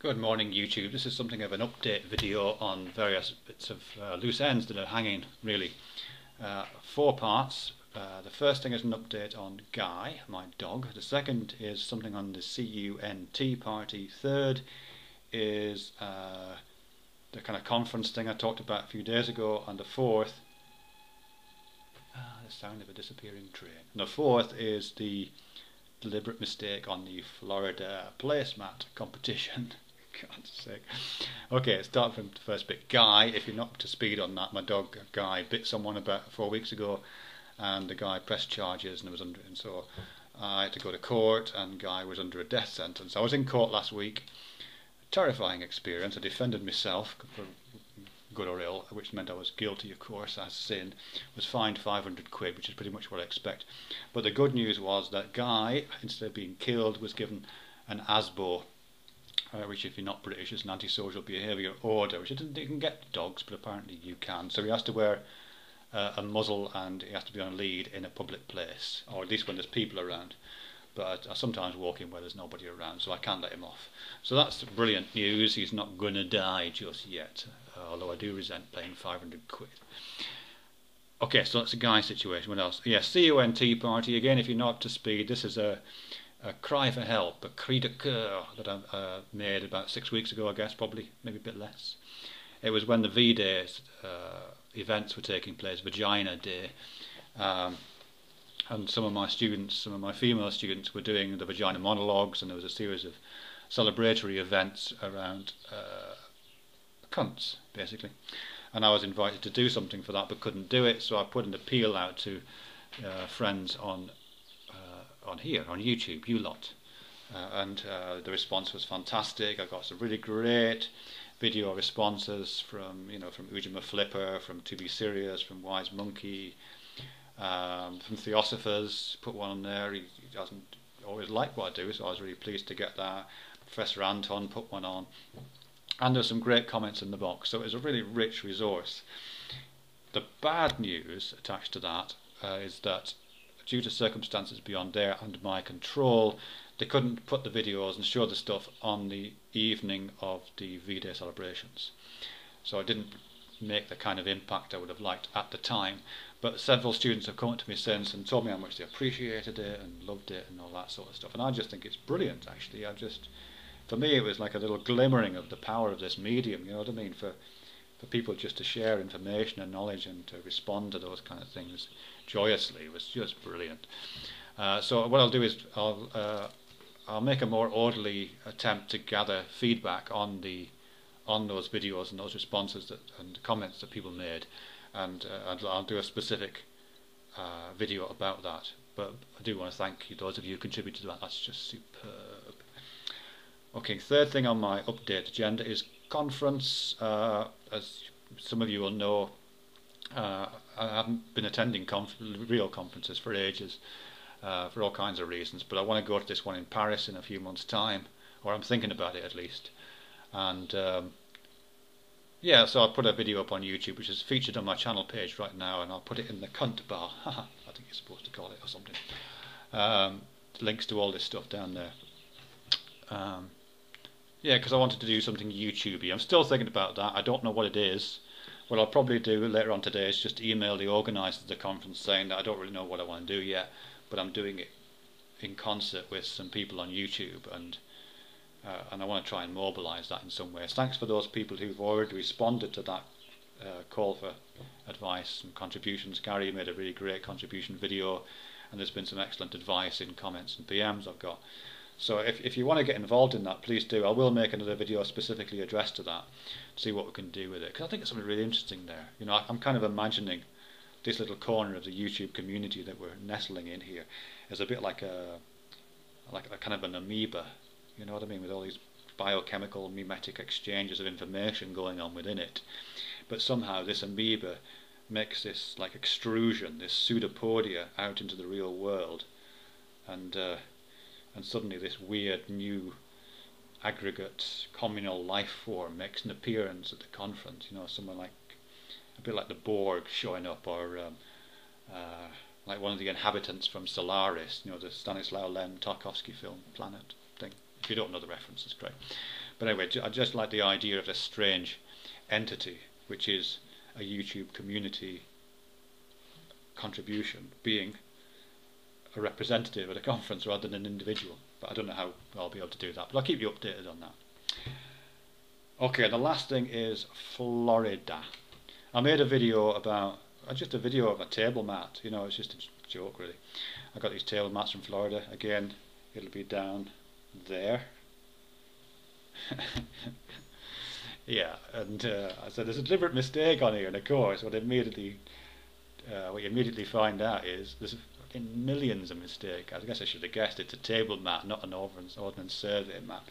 Good morning YouTube. This is something of an update video on various bits of loose ends that are hanging really. 4 parts. The first thing is an update on Guy, my dog. The second is something on the C.U.N.T party. Third is the kind of conference thing I talked about a few days ago. And the fourth, the sound of a disappearing train. And the fourth is the deliberate mistake on the Florida placemat competition. God's sake. Okay, start from the first bit. Guy, if you're not up to speed on that, my dog Guy bit someone about 4 weeks ago, and the guy pressed charges and so I had to go to court, and Guy was under a death sentence. I was in court last week. Terrifying experience. I defended myself for good or ill, which meant I was guilty, of course, as sin. Was fined 500 quid, which is pretty much what I expect. But the good news was that Guy, instead of being killed, was given an ASBO, which, if you're not British, is an antisocial behaviour order, which you can get dogs, but apparently you can. So he has to wear a muzzle, and he has to be on a lead in a public place, or at least when there's people around. But I sometimes walk in where there's nobody around, so I can't let him off. So that's brilliant news. He's not going to die just yet, although I do resent paying 500 quid. Okay, so that's a Guy situation. What else? Yeah, C.U.N.T party. Again, if you're not up to speed, this is a cry for help, a cri de coeur that I made about 6 weeks ago, I guess, probably, maybe a bit less. It was when the V-Day events were taking place, Vagina Day, and some of my students, some of my female students, were doing the vagina monologues, and there was a series of celebratory events around cunts, basically. And I was invited to do something for that, but couldn't do it, so I put an appeal out to friends on here, on YouTube, you lot. And the response was fantastic. I got some really great video responses from Ujima Flipper, from To Be Serious, from Wise Monkey, from Theosophers. Put one on there. He doesn't always like what I do, so I was really pleased to get that. Professor Anton put one on. And there's some great comments in the box, so it was a really rich resource. The bad news attached to that is that due to circumstances beyond their and my control, they couldn't put the videos and show the stuff on the evening of the V-Day celebrations. So I didn't make the kind of impact I would have liked at the time. But several students have come up to me since and told me how much they appreciated it and loved it and all that sort of stuff. And I just think it's brilliant, actually. For me, it was like a little glimmering of the power of this medium, you know what I mean? For people just to share information and knowledge and to respond to those kind of things joyously was just brilliant. So what I'll do is I'll make a more orderly attempt to gather feedback on those videos and those responses and comments that people made, and I'll do a specific video about that. But I do want to thank you, those of you who contributed to that. That's just superb. Okay, third thing on my update agenda is conference. As some of you will know, I haven't been attending real conferences for ages, for all kinds of reasons, but I want to go to this one in Paris in a few months' time, or I'm thinking about it at least. And yeah, so I'll put a video up on YouTube, which is featured on my channel page right now, and I'll put it in the cunt bar. I think you're supposed to call it, or something. Links to all this stuff down there. Yeah, because I wanted to do something YouTubey. I'm still thinking about that. I don't know what it is. What I'll probably do later on today is just email the organisers of the conference saying that I don't really know what I want to do yet, but I'm doing it in concert with some people on YouTube, and I want to try and mobilise that in some ways. Thanks for those people who've already responded to that call for advice and contributions. Gary made a really great contribution video, and there's been some excellent advice in comments and PMs I've got. So if you want to get involved in that, please do. I will make another video specifically addressed to that, see what we can do with it, because I think it's something really interesting there. You know, I'm kind of imagining this little corner of the YouTube community that we're nestling in here as a bit like a kind of an amoeba, you know what I mean, with all these biochemical mimetic exchanges of information going on within it. But somehow this amoeba makes this like extrusion, this pseudopodia out into the real world, and suddenly this weird new aggregate communal life form makes an appearance at the conference. You know, someone like a bit like the Borg showing up, or like one of the inhabitants from Solaris. You know, the Stanislaw Lem Tarkovsky film Planet thing. If you don't know the reference, it's great. But anyway, I just like the idea of a strange entity, which is a YouTube community contribution, being a representative at a conference rather than an individual. But I don't know how I'll be able to do that, but I'll keep you updated on that. Okay, the last thing is Florida. I made a video about, just a video of a table mat, you know, it's just a joke really. I got these table mats from Florida. Again, it'll be down there. Yeah, and I said there's a deliberate mistake on here, and of course what you immediately find out is there's in millions of mistakes. I guess I should have guessed it's a table mat, not an ordnance survey map.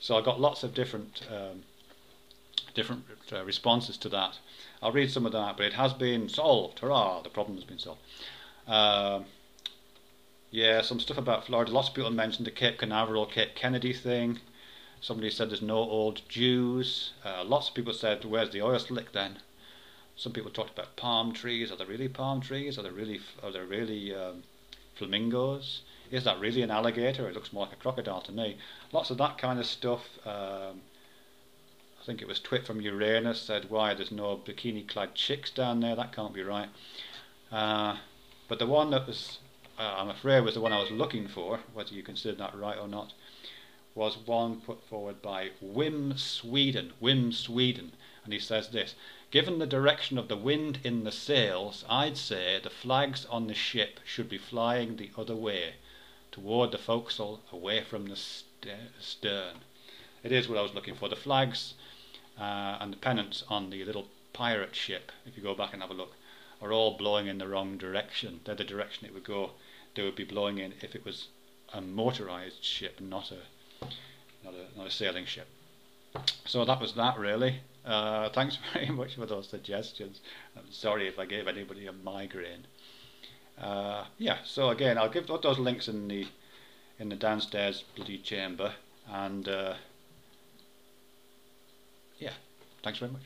So I got lots of different responses to that. I'll read some of that, but it has been solved. Hurrah! The problem has been solved. Yeah, some stuff about Florida. Lots of people mentioned the Cape Canaveral, Cape Kennedy thing. Somebody said there's no old Jews. Lots of people said, where's the oil slick then? Some people talked about palm trees. Are there really palm trees? Are there really flamingos? Is that really an alligator? It looks more like a crocodile to me. Lots of that kind of stuff. I think it was Twit from Uranus said, why there's no bikini-clad chicks down there? That can't be right. But the one that was, I'm afraid, was the one I was looking for, whether you consider that right or not, was one put forward by Wim Sweden, and he says this: given the direction of the wind in the sails, I'd say the flags on the ship should be flying the other way, toward the forecastle, away from the stern. It is what I was looking for. The flags and the pennants on the little pirate ship, if you go back and have a look, are all blowing in the wrong direction. They're the direction it would go. They would be blowing in if it was a motorized ship, not a sailing ship. So that was that really. Thanks very much for those suggestions. I'm sorry if I gave anybody a migraine. Yeah, so again, I'll give those links in the downstairs bloody chamber, and yeah, thanks very much.